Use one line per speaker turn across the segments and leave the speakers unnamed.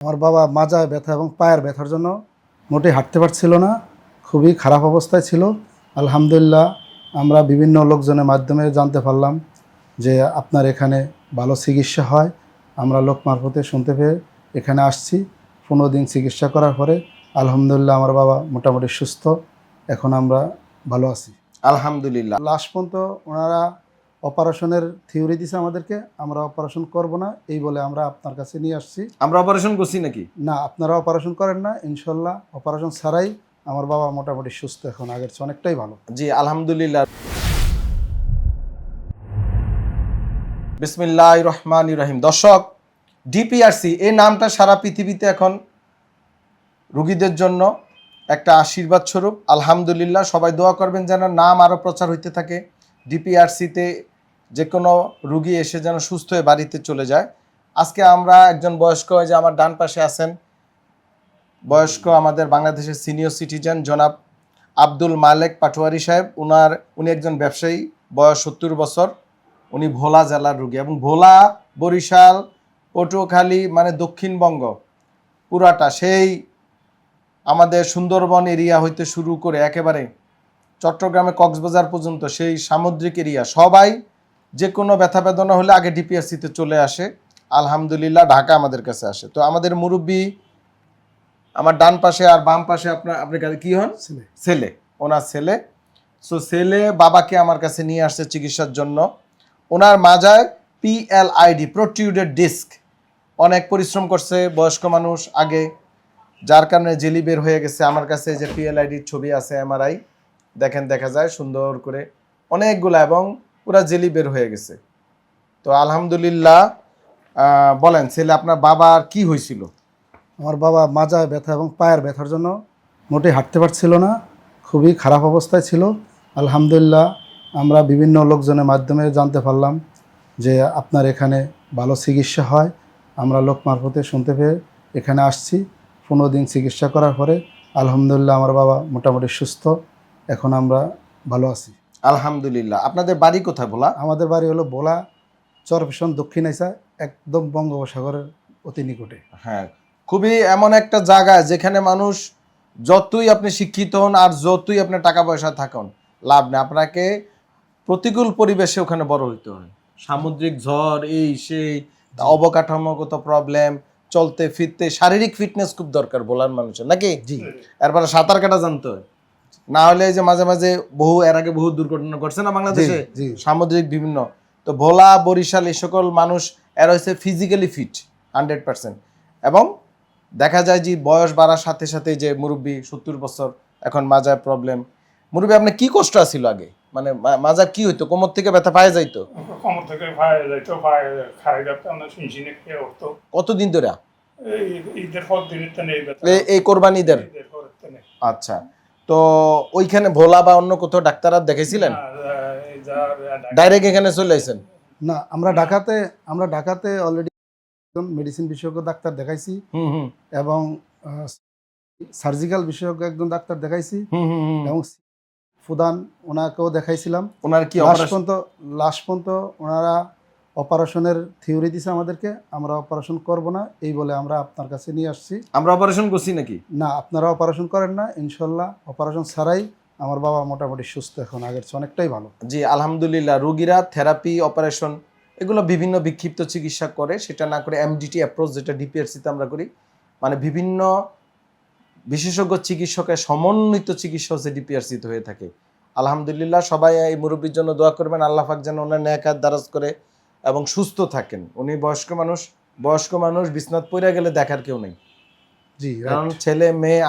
আমার বাবা মাজায় ব্যথা এবং পায়ের ব্যথার জন্য মোটেই হাঁটতে পারছিল না, খুবই খারাপ অবস্থায় ছিল। আলহামদুলিল্লাহ আমরা বিভিন্ন লোকজনের মাধ্যমে জানতে পারলাম যে আপনার এখানে ভালো চিকিৎসা হয়। আমরা লোক মারফতে শুনতে পেয়ে এখানে আসছি। 15 দিন চিকিৎসা করার পরে আলহামদুলিল্লাহ আমার বাবা মোটামুটি সুস্থ, এখন আমরা ভালো আছি
আলহামদুলিল্লাহ।
লাস্ট পর্যন্ত ওনারা অপারেশনের থিওরি দিছে আমাদেরকে, আমরা অপারেশন করব না এই বলে আমরা আপনার কাছে নিয়ে আসছি।
আমরা অপারেশন করছি নাকি?
না, আপনারা অপারেশন করেন না, ইনশাল্লাহ অপারেশন ছাড়াই আমার বাবা মোটামুটি সুস্থ, এখন আগের চেয়ে অনেকটাই ভালো।
জি আলহামদুলিল্লাহ। বিসমিল্লাহির রহমানির রহিম। দর্শক, ডিপিআরসি এই নামটা সারা পৃথিবীতে এখন রোগীদের জন্য একটা আশীর্বাদ স্বরূপ। আলহামদুলিল্লাহ, সবাই দোয়া করবেন যেন নাম আরও প্রচার হইতে থাকে। ডিপিআরসিতে যে কোনো রুগী এসে যেন সুস্থ হয়ে বাড়িতে চলে যায়। আজকে আমরা একজন বয়স্ক, যে আমার ডান পাশে আছেন, বয়স্ক আমাদের বাংলাদেশের সিনিয়র সিটিজেন জনাব আব্দুল মালেক পাটোয়ারি সাহেব। উনি একজন ব্যবসায়ী, বয়স 70 বছর। উনি ভোলা জেলার রুগী এবং ভোলা, বরিশাল, পটুয়াখালী মানে দক্ষিণবঙ্গ পুরাটা, সেই আমাদের সুন্দরবন এরিয়া হইতে শুরু করে একেবারে চট্টগ্রামে কক্সবাজার পর্যন্ত সেই সামুদ্রিক এরিয়া, সবাই যে কোনো ব্যথা বেদনা হলে আগে ডিপিআরসিতে চলে আসে। আলহামদুলিল্লাহ ঢাকা আমাদের কাছে আসে। তো আমাদের মুরব্বী আমার ডান পাশে আর বাম পাশে আপনার কি হন? ছেলে, ওনার ছেলে। সো ছেলে বাবাকে আমার কাছে নিয়ে আসছে চিকিৎসার জন্য। ওনার মাজায় PLID, প্রোটিউডেড ডিস্ক, অনেক পরিশ্রম করছে বয়স্ক মানুষ আগে, যার কারণে জেলি বের হয়ে গেছে। আমার কাছে যে PLIDর ছবি আছে, MRI দেখেন, দেখা যায় সুন্দর করে অনেকগুলা, এবং পুরা জেলি বের হয়ে গেছে। তো আলহামদুলিল্লাহ। বলেন ছেলে, আপনার বাবার কি হয়েছিল?
আমার বাবা মাজায় ব্যথা এবং পায়ের ব্যথার জন্য মোটেই হাঁটতে পারছিল না, খুবই খারাপ অবস্থায় ছিল। আলহামদুলিল্লাহ আমরা বিভিন্ন লোকজনের মাধ্যমে জানতে পারলাম যে আপনার এখানে ভালো চিকিৎসা হয়। আমরা লোক মারফতে শুনতে পেয়ে এখানে আসছি। 15 দিন চিকিৎসা করার পরে আলহামদুলিল্লাহ আমার বাবা মোটামুটি সুস্থ, এখন আমরা ভালো আছি
আলহামদুলিল্লাহ। আপনাদের বাড়ি কোথায় বলা?
আমাদের বাড়ি হলো ভোলা চরফেশন, দক্ষিণ আইসা, একদম বঙ্গোপসাগরের অতি নিকটে।
হ্যাঁ, খুবই এমন একটা জায়গা যেখানে মানুষ যতই আপনি শিক্ষিত হন আর যতই আপনার টাকা পয়সা থাকুন, লাভ নেই। আপনাকে প্রতিকূল পরিবেশে ওখানে বড় হইতে হয়। সামুদ্রিক ঝড়, এই সেই, অবকাঠামোগত প্রবলেম, চলতে ফিরতে শারীরিক ফিটনেস খুব দরকার বলার মানুষের, নাকি?
জি।
এরপরে সাঁতার কাটা জানতে হয়, না হলে যে মাঝে মাঝে এর আগে বহু দুর্ঘটনা ঘটছে না বাংলাদেশে, সামুদ্রিক বিভিন্ন। তো ভোলা, বরিশাল এই সকল মানুষ এরা হচ্ছে ফিজিক্যালি ফিট 100%। এবং দেখা যায় যে বয়স বাড়ার সাথে সাথে যে মুরব্বী 70 বছর, এখন মাজার প্রবলেম। মুরব্বী, আপনার কি কষ্ট ছিল আগে? মানে মাজার কি হইতো? কোমর থেকে ব্যথা পায়ে যাইতো?
কোমর থেকে পায়ে যাইতো, পায়ে খাই যাচ্ছে, আমরা শুনছিনে খেয়ে উঠতো।
কতদিন ধরে?
ঈদের পর দিনের তেনে
এই কোরবানিদের। আচ্ছা, তো ওইখানে ভোলা বা অন্য কোথাও ডাক্তার দেখাইছিলেন? ডাইরেক্ট এখানে চলে আসেন?
না, আমরা ঢাকাতে অলরেডি মেডিসিন বিশেষজ্ঞ ডাক্তার দেখাইছি এবং সার্জিক্যাল বিশেষজ্ঞ একজন ডাক্তার দেখাইছি এবং ফুদান ওনাকেও দেখাইছিলাম।
ওনার কি
লাস্ট পর্যন্ত ওনারা অপারেশনের থিওরি দিছে আমাদেরকে, আমরা অপারেশন করব না এই বলে আমরা আপনার কাছে নিয়ে আসছি।
আমরা অপারেশন করছি নাকি?
না, আপনারা অপারেশন করেন না, ইনশাল্লাহ অপারেশন ছাড়াই আমার বাবা মোটামুটি সুস্থ, এখন আগের চেয়ে অনেকটাই ভালো।
জি আলহামদুলিল্লাহ। রোগীরা থেরাপি, অপারেশন এগুলো বিভিন্ন বিক্ষিপ্ত চিকিৎসা করে, সেটা না করে MDT অ্যাপ্রোচ, যেটা ডিপিআরসিতে আমরা করি, মানে বিভিন্ন বিশেষজ্ঞ চিকিৎসকের সমন্বিত চিকিৎসা হচ্ছে ডিপিআরসিতে হয়ে থাকে। আলহামদুলিল্লাহ, সবাই এই মুরব্বীর জন্য দোয়া করবেন, আল্লাহ পাক যেন ওনার নেক দারাজ করে এবং সুস্থ থাকেন। উনি বয়স্ক মানুষ বিছনাত পড়ে গেলে দেখার কেউ নেই।
জি,
কারণ ছেলে মেয়ে,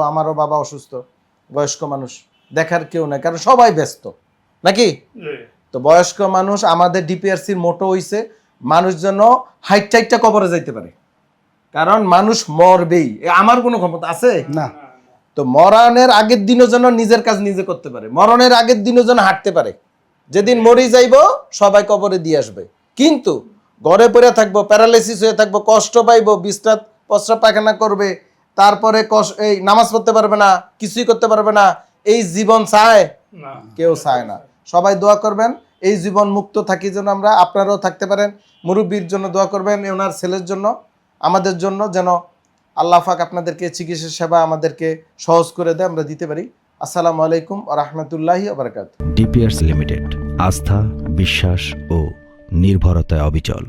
আমারও বাবা অসুস্থ, বয়স্ক মানুষ, দেখার কেউ নেই, কারণ সবাই ব্যস্ত, নাকি? তো বয়স্ক মানুষ, আমাদের ডিপিআরসির মোটো হইছে মানুষ যেন হাইটটা কবরে যাইতে পারে, কারণ মানুষ মরবেই, আমার কোনো ক্ষমতা আছে
না।
তো মরণের আগের দিনও যেন নিজের কাজ নিজে করতে পারে, মরণের আগের দিনও যেন হাঁটতে পারে। যেদিন মরি যাইব সবাই কবরে দিয়ে আসবে, কিন্তু ঘরে পড়ে থাকবো, প্যারালাইসিস হয়ে থাকবো, কষ্ট পাইবো, বিস্তার প্রস্রাব পায়খানা করবে, তারপরে এই নামাজ পড়তে পারবে না, কিছুই করতে পারবে না। এই জীবন চায়? কেউ চায় না। সবাই দোয়া করবেন এই জীবন মুক্ত থাকি যেন আমরা, আপনারাও থাকতে পারেন। মুরব্বীর জন্য দোয়া করবেন, ওনার ছেলের জন্য, আমাদের জন্য, যেন আল্লাহ পাক আপনাদেরকে চিকিৎসা সেবা আমাদেরকে সহজ করে দেয়, আমরা দিতে পারি। আসসালামু আলাইকুম ওয়া রাহমাতুল্লাহি ওয়া বারাকাতুহু।
ডিপিআরস লিমিটেড, আস্থা, বিশ্বাস ও নির্ভরতায় অবিচল।